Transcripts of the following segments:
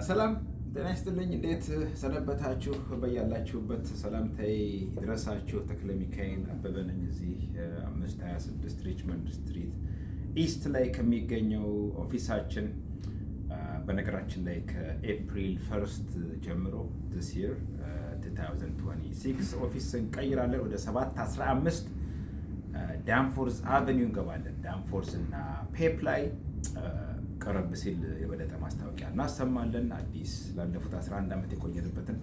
ሰላም ጤና ይስጥልኝ። እንዴት ሰነበታችሁ? በያላችሁበት ሰላምታዬ ይድረሳችሁ። ተክለ ሚካኤል አበበ ነኝ። እዚህ 526 ሪችመንድ ስትሪት ኢስት ላይ ከሚገኘው ኦፊሳችን በነገራችን ላይ ከኤፕሪል 1 ጀምሮ this year 2026 ኦፊስ እንቀይራለን። ወደ 715 ዳንፎርዝ አቨኒው እንገባለን። ዳንፎርዝ እና ፔፕ ላይ ቀረብ ሲል የበለጠ ማስታወቂያ እናሰማለን። አዲስ ላለፉት 11 ዓመት የቆየንበትን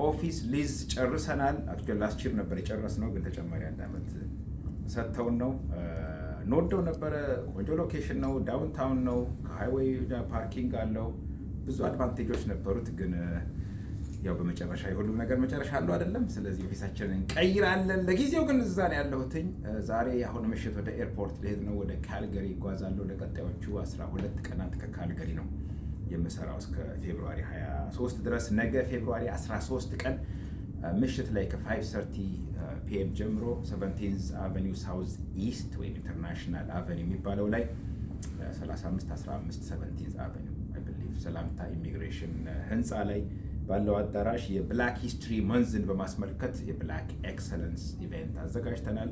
ኦፊስ ሊዝ ጨርሰናል። አክቹዋሊ ላስት ይር ነበር የጨረስነው፣ ግን ተጨማሪ 1 ዓመት ሰጥተውን ነው። እንወደው ነበረ። ቆንጆ ሎኬሽን ነው፣ ዳውንታውን ነው፣ ከሃይዌይ ፓርኪንግ አለው፣ ብዙ አድቫንቴጆች ነበሩት። ግን ያው በመጨረሻ የሁሉም ነገር መጨረሻ አለው አይደለም። ስለዚህ ኦፊሳችንን እንቀይራለን። ለጊዜው ግን እዛ ነው ያለሁትኝ። ዛሬ አሁን ምሽት ወደ ኤርፖርት ልሄድ ነው። ወደ ካልገሪ ይጓዛለሁ። ለቀጣዮቹ 12 ቀናት ከካልገሪ ነው የምሰራው እስከ ፌብሩዋሪ 23 ድረስ። ነገ ፌብሩዋሪ 13 ቀን ምሽት ላይ ከ5:30 ፒኤም ጀምሮ 17th አቨኒው ሳውዝ ኢስት ወይም ኢንተርናሽናል አቨኒው የሚባለው ላይ 3515 17th አቨኒው አይ ቢሊቭ ሰላምታ ኢሚግሬሽን ህንፃ ላይ ባለው አዳራሽ የብላክ ሂስትሪ መንዝን በማስመልከት የብላክ ኤክሰለንስ ኢቨንት አዘጋጅተናል።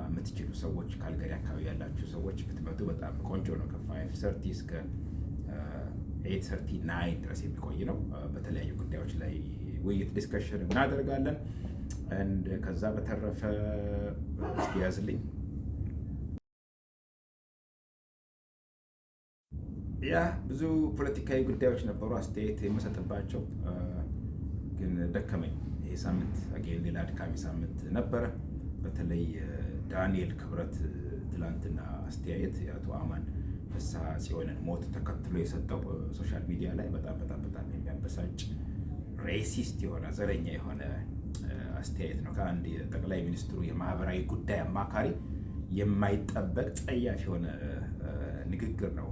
የምትችሉ ሰዎች ካልገሪ አካባቢ ያላችሁ ሰዎች ብትመጡ በጣም ቆንጆ ነው። ከ5:30 እስከ 8:39 ድረስ የሚቆይ ነው። በተለያዩ ጉዳዮች ላይ ውይይት ዲስከሽን እናደርጋለን። ከዛ በተረፈ እስኪ ያዝልኝ ብዙ ፖለቲካዊ ጉዳዮች ነበሩ አስተያየት የምሰጥባቸው፣ ግን ደከመኝ። ይሄ ሳምንት አጌን ሌላ አድካሚ ሳምንት ነበረ። በተለይ ዳንኤል ክብረት ትላንትና አስተያየት የአቶ አማን ፍስሐ ጽዮንን ሞት ተከትሎ የሰጠው ሶሻል ሚዲያ ላይ በጣም የሚያበሳጭ ሬሲስት የሆነ ዘረኛ የሆነ አስተያየት ነው። ከአንድ የጠቅላይ ሚኒስትሩ የማህበራዊ ጉዳይ አማካሪ የማይጠበቅ ጸያፍ የሆነ ንግግር ነው።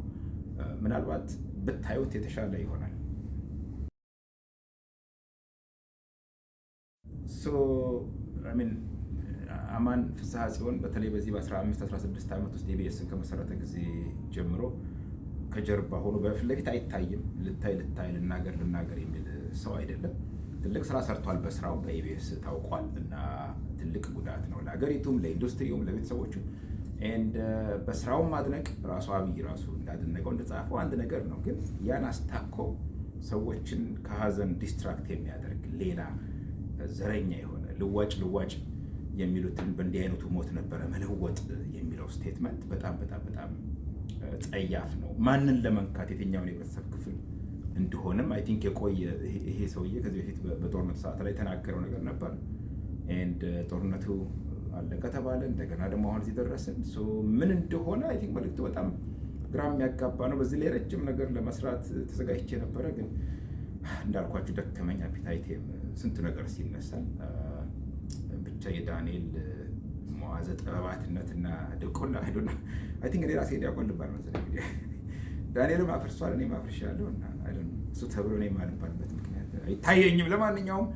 ምናልባት ብታዩት የተሻለ ይሆናል። አማን ፍስሐ ጽዮን በተለይ በዚህ በ15-16 ዓመት ውስጥ ኢቢኤስን ከመሰረተ ጊዜ ጀምሮ ከጀርባ ሆኖ በፊት ለፊት አይታይም። ልታይ ልናገር የሚል ሰው አይደለም። ትልቅ ስራ ሰርቷል። በስራው በኢቢኤስ ታውቋል እና ትልቅ ጉዳት ነው ለሀገሪቱም፣ ለኢንዱስትሪውም፣ ለቤተሰቦቹም። በስራው ማድነቅ ራሱ አብይ ራሱ እንዳደነቀው እንደጻፈው አንድ ነገር ነው። ግን ያን አስታኮ ሰዎችን ከሀዘን ዲስትራክት የሚያደርግ ሌላ ዘረኛ የሆነ ልዋጭ የሚሉትን በእንዲህ አይነቱ ሞት ነበረ መለወጥ የሚለው ስቴትመንት በጣም ጸያፍ ነው። ማንን ለመንካት የትኛውን የቤተሰብ ክፍል እንደሆነም አይ ቲንክ የቆየ ይሄ ሰውዬ ከዚህ በፊት በጦርነቱ ሰዓት ላይ የተናገረው ነገር ነበር። ጦርነቱ አለቀ ተባለ። እንደገና ደግሞ አሁን እዚህ ደረስን። ምን እንደሆነ አይ ቲንክ መልዕክቱ በጣም ግራ የሚያጋባ ነው። በዚህ ላይ ረጅም ነገር ለመስራት ተዘጋጅቼ ነበረ፣ ግን እንዳልኳችሁ ደከመኝ። አፒታይቴም ስንቱ ነገር ሲነሳል። ብቻ የዳንኤል መዋዘ ጥበባትነትና ድቆና አይዶና አይ ቲንክ እኔ ራሴ ዲያቆን ልባል መሰለኝ። እንግዲህ ዳንኤልም አፍርሷል፣ እኔም አፍርሻለሁ እና እሱ ተብሎ እኔ የማልባልበት ምክንያት አይታየኝም። ለማንኛውም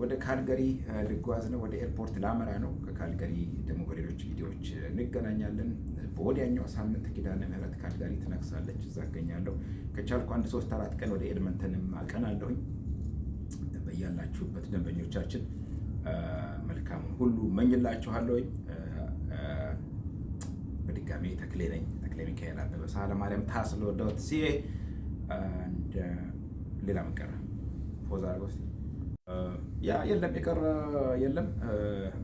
ወደ ካልገሪ ልጓዝ ነው። ወደ ኤርፖርት ላመራ ነው። ከካልገሪ ደግሞ በሌሎች ቪዲዮዎች እንገናኛለን። በወዲያኛው ሳምንት ኪዳነ ምህረት ካልገሪ ትነግሳለች፣ እዛ እገኛለሁ። ከቻልኩ 1-3-4 ቀን ወደ ኤድመንተንም አቀናለሁኝ። በያላችሁበት ደንበኞቻችን መልካሙን ሁሉ እመኝላችኋለሁኝ። በድጋሚ ተክሌ ነኝ። ተክሌ ሚካኤል አበበ ሳለማርያም ታስሎ.ca ሌላ ምን ቀረ? ፖዝ አድርገው እስኪ የለም የቀረ የለም።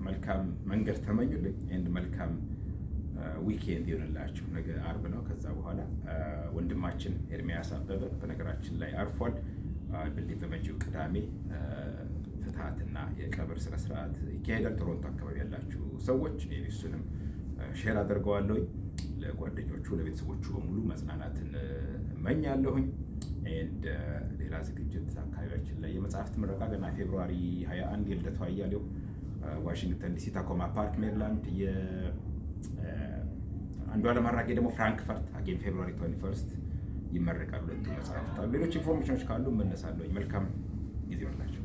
መልካም መንገድ ተመኙልኝ። መልካም ዊኬንድ ይሆንላችሁ። ነገ አርብ ነው። ከዛ በኋላ ወንድማችን ኤርሚያስ አበበ በነገራችን ላይ አርፏል። ብልይ በመጪው ቅዳሜ ፍትሐትና የቀብር ስነስርዓት ይካሄዳል። ቶሮንቶ አካባቢ ያላችሁ ሰዎች እሱንም ሼር አድርገዋለሁኝ። ለጓደኞቹ ለቤተሰቦቹ በሙሉ መጽናናትን እመኛለሁኝ። ሌላ ዝግጅት አካባቢያችን ላይ የመጽሐፍት ምረቃ ገና ፌብሩዋሪ 21 የልደቱ አያሌው ዋሽንግተን ዲሲ ታኮማ ፓርክ ሜሪላንድ፣ አንዱዓለም አራጌ ደግሞ ፍራንክፈርት አጌን ፌብሩዋሪ 21 ይመረቃሉ። ሁለቱ መጽሐፍት አሉ። ሌሎች ኢንፎርሜሽኖች ካሉ እመለሳለሁኝ። መልካም ጊዜ ይሆንላቸው።